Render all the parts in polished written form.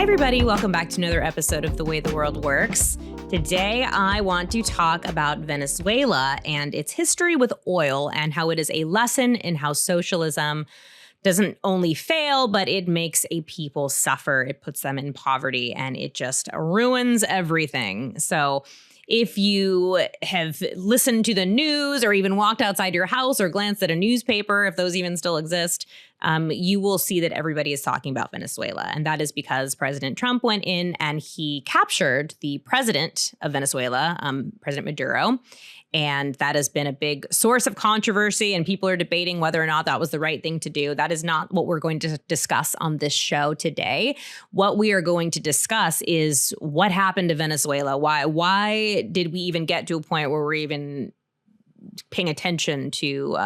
everybody. Welcome back to another episode of The Way the World Works. Today, I want to talk about Venezuela and its history with oil and how it is a lesson in how socialism doesn't only fail, but it makes a people suffer. It puts them in poverty and it just ruins everything. So if you have listened to the news or even walked outside your house or glanced at a newspaper, if those even still exist, you will see that everybody is talking about Venezuela. And that is because President Trump went in and he captured the president of Venezuela, President Maduro. And that has been a big source of controversy, and people are debating whether or not that was the right thing to do. That is not what we're going to discuss on this show today. What we are going to discuss is what happened to Venezuela. Why did we even get to a point where we're even paying attention to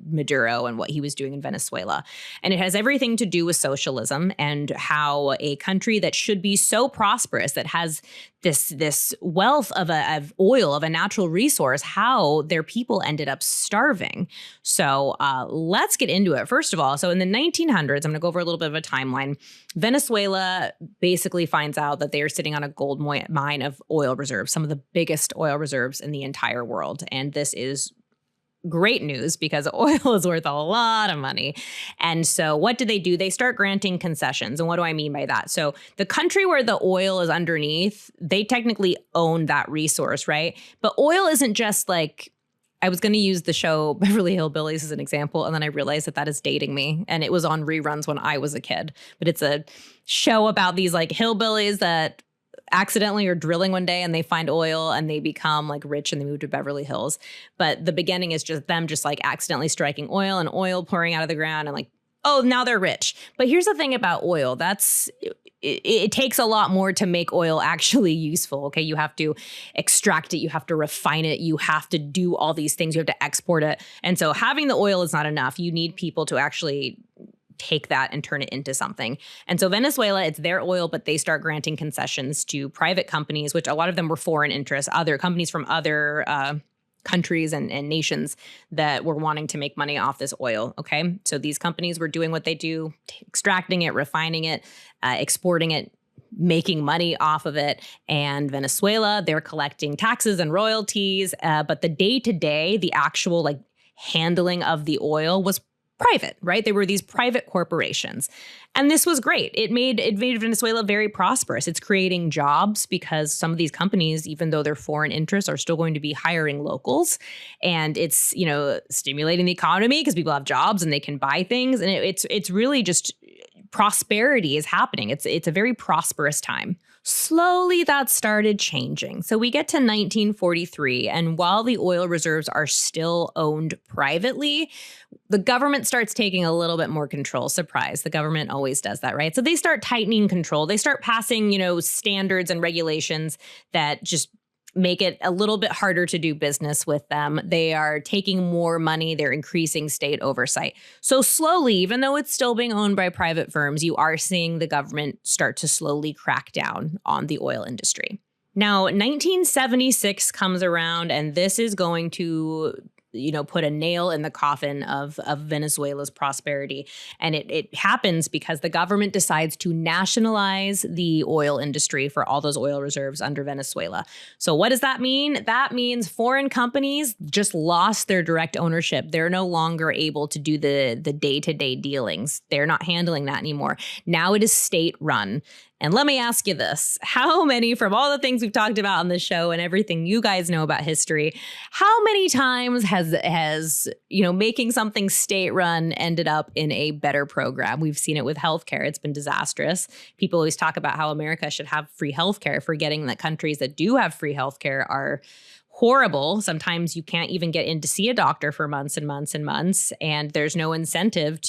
Maduro and what he was doing in Venezuela? And it has everything to do with socialism and how a country that should be so prosperous, that has this wealth of oil, of a natural resource, how their people ended up starving. So let's get into it. First of all, so in the 1900s, I'm going to go over a little bit of a timeline. Venezuela basically finds out that they are sitting on a gold mine of oil reserves, some of the biggest oil reserves in the entire world. And this is great news because oil is worth a lot of money. And so what do? They start granting concessions. And what do I mean by that? So the country where the oil is underneath, they technically own that resource, right? But oil isn't just like, I was going to use the show Beverly Hillbillies as an example, and then I realized that is dating me. And it was on reruns when I was a kid. But it's a show about these like hillbillies that accidentally are drilling one day and they find oil and they become like rich and they move to Beverly Hills. But the beginning is just them just like accidentally striking oil and oil pouring out of the ground and like, oh, now they're rich. But here's the thing about oil. It takes a lot more to make oil actually useful. Okay, you have to extract it, you have to refine it, you have to do all these things, you have to export it. And so having the oil is not enough. You need people to actually take that and turn it into something. And so Venezuela, it's their oil, but they start granting concessions to private companies, which a lot of them were foreign interests, other companies from other countries and nations that were wanting to make money off this oil. Okay, so these companies were doing what they do, extracting it, refining it, exporting it, making money off of it. And Venezuela, they're collecting taxes and royalties. But the day-to-day, the actual like handling of the oil was private, right? They were these private corporations. And this was great. It made Venezuela very prosperous. It's creating jobs because some of these companies, even though they're foreign interests, are still going to be hiring locals. And it's, stimulating the economy because people have jobs and they can buy things. And it's really just prosperity is happening. It's a very prosperous time. Slowly, that started changing. So we get to 1943, and while the oil reserves are still owned privately, the government starts taking a little bit more control. Surprise, the government always does that, right? So they start tightening control. They start passing, standards and regulations that just make it a little bit harder to do business with them. They are taking more money. They're increasing state oversight. So slowly, even though it's still being owned by private firms, you are seeing the government start to slowly crack down on the oil industry. Now, 1976 comes around, and this is going to put a nail in the coffin of Venezuela's prosperity. And it happens because the government decides to nationalize the oil industry for all those oil reserves under Venezuela. So what does that mean? That means foreign companies just lost their direct ownership. They're no longer able to do the day-to-day dealings. They're not handling that anymore. Now it is state-run. And let me ask you this, how many, from all the things we've talked about on this show and everything you guys know about history, how many times has making something state-run ended up in a better program? We've seen it with healthcare. It's been disastrous. People always talk about how America should have free healthcare, forgetting that countries that do have free healthcare are horrible. Sometimes you can't even get in to see a doctor for months and months and months. And there's no incentive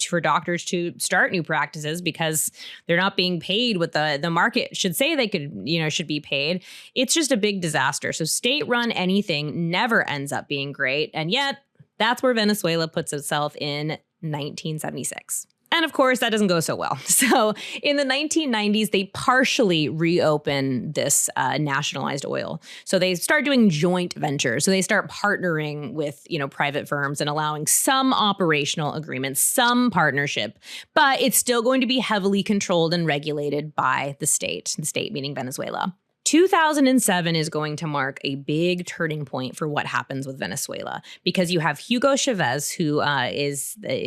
for doctors to start new practices because they're not being paid what the market should say they should be paid. It's just a big disaster. So state-run anything never ends up being great. And yet that's where Venezuela puts itself in 1976. And of course, that doesn't go so well. So in the 1990s, they partially reopen this nationalized oil. So they start doing joint ventures. So they start partnering with, private firms and allowing some operational agreements, some partnership, but it's still going to be heavily controlled and regulated by the state meaning Venezuela. 2007 is going to mark a big turning point for what happens with Venezuela, because you have Hugo Chávez, who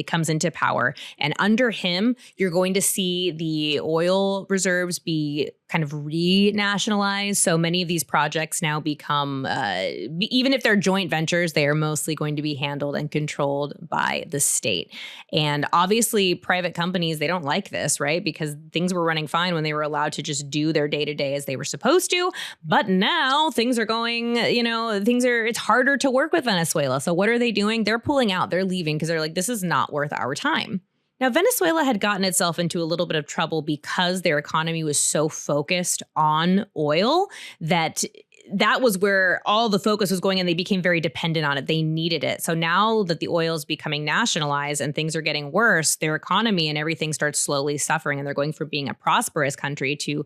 comes into power, and under him, you're going to see the oil reserves be kind of renationalized. So many of these projects now become, even if they're joint ventures, they are mostly going to be handled and controlled by the state. And obviously, private companies, they don't like this, right? Because things were running fine when they were allowed to just do their day-to-day as they were supposed to. But now things are going, it's harder to work with Venezuela. So what are they doing? They're pulling out, they're leaving because they're like, this is not worth our time. Now, Venezuela had gotten itself into a little bit of trouble because their economy was so focused on oil that was where all the focus was going, and they became very dependent on it. They needed it. So now that the oil is becoming nationalized and things are getting worse, their economy and everything starts slowly suffering, and they're going from being a prosperous country to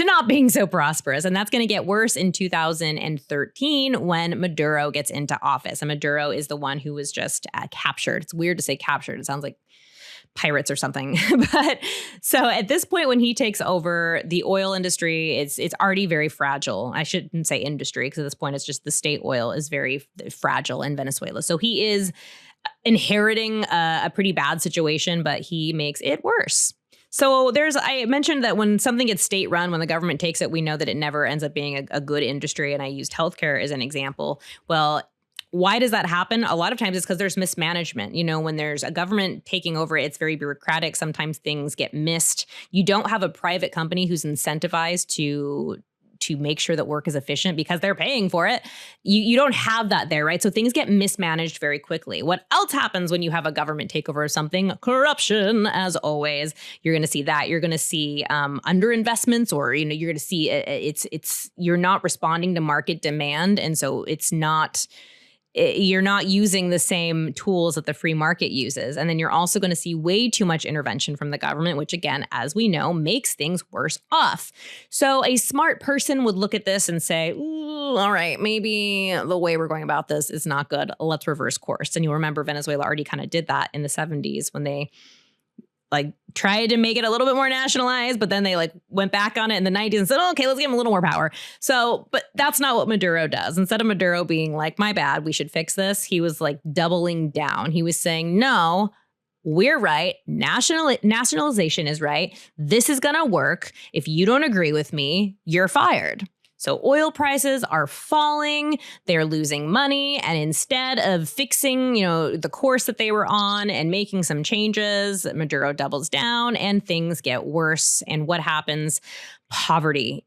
not being so prosperous. And that's going to get worse in 2013 when Maduro gets into office. And Maduro is the one who was just captured. It's weird to say captured. It sounds like pirates or something. But so at this point, when he takes over, the oil industry, it's already very fragile. I shouldn't say industry, because at this point, it's just the state oil is very fragile in Venezuela. So he is inheriting a pretty bad situation, but he makes it worse. So I mentioned that when something gets state run, when the government takes it, we know that it never ends up being a good industry. And I used healthcare as an example. Well, why does that happen? A lot of times it's because there's mismanagement. When there's a government taking over, it's very bureaucratic. Sometimes things get missed. You don't have a private company who's incentivized to make sure that work is efficient because they're paying for it. You don't have that there, right? So things get mismanaged very quickly. What else happens when you have a government takeover of something? Corruption, as always. You're going to see that. You're going to see underinvestments, or you're going to see you're not responding to market demand, and so you're not using the same tools that the free market uses. And then you're also going to see way too much intervention from the government, which, again, as we know, makes things worse off. So a smart person would look at this and say, all right, maybe the way we're going about this is not good. Let's reverse course. And you'll remember Venezuela already kind of did that in the 70s when they tried to make it a little bit more nationalized, but then they went back on it in the 90s and said, oh, okay, let's give them a little more power. So, but that's not what Maduro does. Instead of Maduro being like, my bad, we should fix this, he was doubling down. He was saying, no, we're right. Nationalization is right. This is going to work. If you don't agree with me, you're fired. So oil prices are falling, they're losing money, and instead of fixing, the course that they were on and making some changes, Maduro doubles down and things get worse. And what happens? Poverty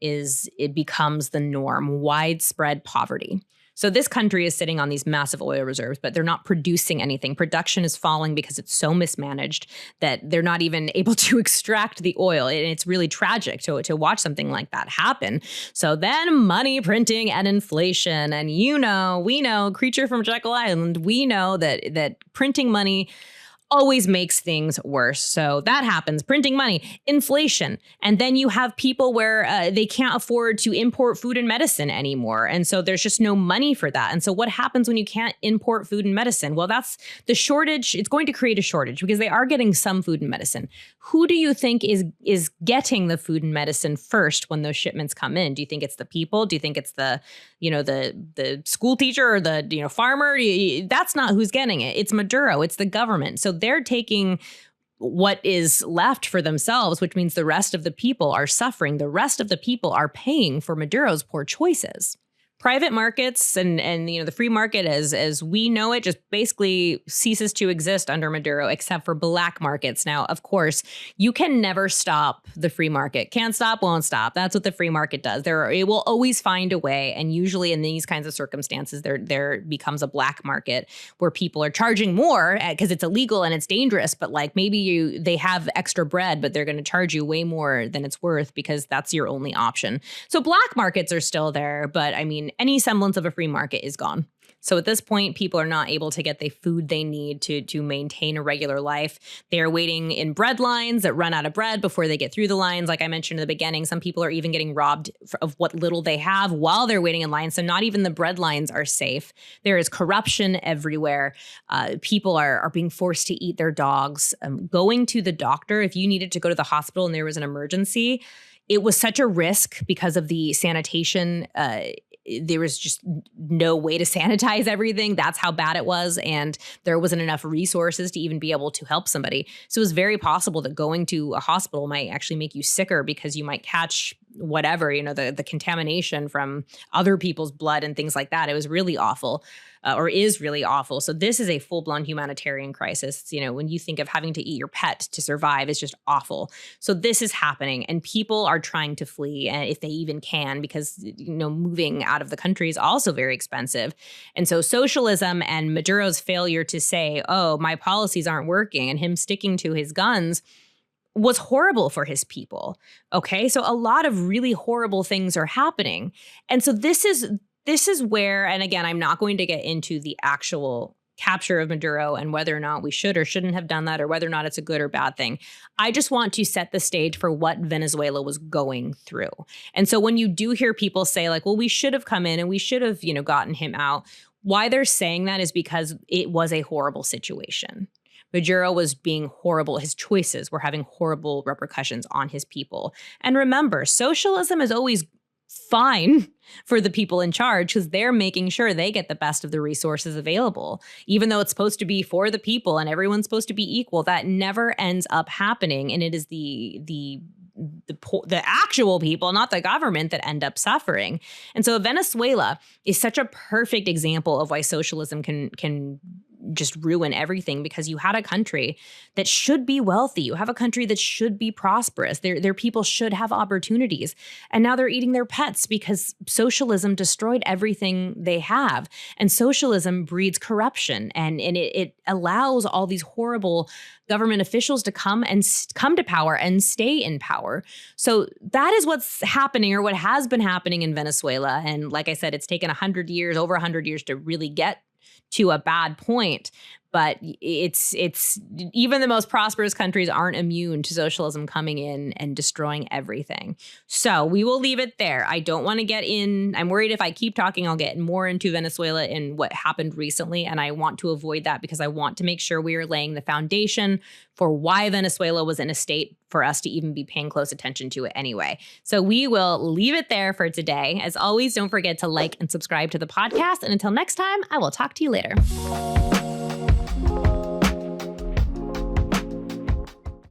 becomes the norm, widespread poverty. So this country is sitting on these massive oil reserves, but they're not producing anything. Production is falling because it's so mismanaged that they're not even able to extract the oil. And it's really tragic to watch something like that happen. So then money printing and inflation. And we know, creature from Jekyll Island, we know that printing money always makes things worse. So that happens, printing money, inflation. And then you have people where they can't afford to import food and medicine anymore. And so there's just no money for that. And so what happens when you can't import food and medicine? Well, that's the shortage. It's going to create a shortage because they are getting some food and medicine. Who do you think is getting the food and medicine first when those shipments come in? Do you think it's the people? Do you think it's the school teacher or the farmer? That's not who's getting it. It's Maduro. It's the government. So they're taking what is left for themselves, which means the rest of the people are suffering. The rest of the people are paying for Maduro's poor choices. Private markets and the free market as we know it just basically ceases to exist under Maduro, except for black markets. Now, of course, you can never stop the free market. Can't stop, won't stop. That's what the free market does. It will always find a way. And usually in these kinds of circumstances, there becomes a black market where people are charging more because it's illegal and it's dangerous. But maybe they have extra bread, but they're going to charge you way more than it's worth because that's your only option. So black markets are still there. But I mean, any semblance of a free market is gone. So at this point, people are not able to get the food they need to maintain a regular life. They're waiting in bread lines that run out of bread before they get through the lines. Like I mentioned in the beginning, some people are even getting robbed of what little they have while they're waiting in line. So not even the bread lines are safe. There is corruption everywhere. People are being forced to eat their dogs. Going to the doctor, if you needed to go to the hospital and there was an emergency, it was such a risk because of the sanitation. There was just no way to sanitize everything. That's how bad it was. And there wasn't enough resources to even be able to help somebody. So it was very possible that going to a hospital might actually make you sicker because you might catch whatever, the contamination from other people's blood and things like that. It was really awful. Or is really awful. So this is a full-blown humanitarian crisis. When you think of having to eat your pet to survive, it's just awful. So this is happening, and people are trying to flee, and if they even can, because moving out of the country is also very expensive. And so socialism and Maduro's failure to say, "Oh, my policies aren't working," and him sticking to his guns was horrible for his people. Okay, so a lot of really horrible things are happening, and so this is where, and again, I'm not going to get into the actual capture of Maduro and whether or not we should or shouldn't have done that, or whether or not it's a good or bad thing. I just want to set the stage for what Venezuela was going through. And so when you do hear people say like, well, we should have come in and we should have, gotten him out, why they're saying that is because it was a horrible situation. Maduro was being horrible. His choices were having horrible repercussions on his people. And remember, socialism is always fine for the people in charge because they're making sure they get the best of the resources available. Even though it's supposed to be for the people and everyone's supposed to be equal, that never ends up happening. And it is the actual people, not the government, that end up suffering. And so Venezuela is such a perfect example of why socialism can just ruin everything, because you had a country that should be wealthy. You have a country that should be prosperous. Their people should have opportunities. And now they're eating their pets because socialism destroyed everything they have. And socialism breeds corruption. And it allows all these horrible government officials to come to power and stay in power. So that is what's happening, or what has been happening in Venezuela. And like I said, it's taken over 100 years to really get to a bad point. But it's even the most prosperous countries aren't immune to socialism coming in and destroying everything. So we will leave it there. I don't want to get in. I'm worried if I keep talking, I'll get more into Venezuela and what happened recently. And I want to avoid that because I want to make sure we are laying the foundation for why Venezuela was in a state for us to even be paying close attention to it anyway. So we will leave it there for today. As always, don't forget to like and subscribe to the podcast. And until next time, I will talk to you later.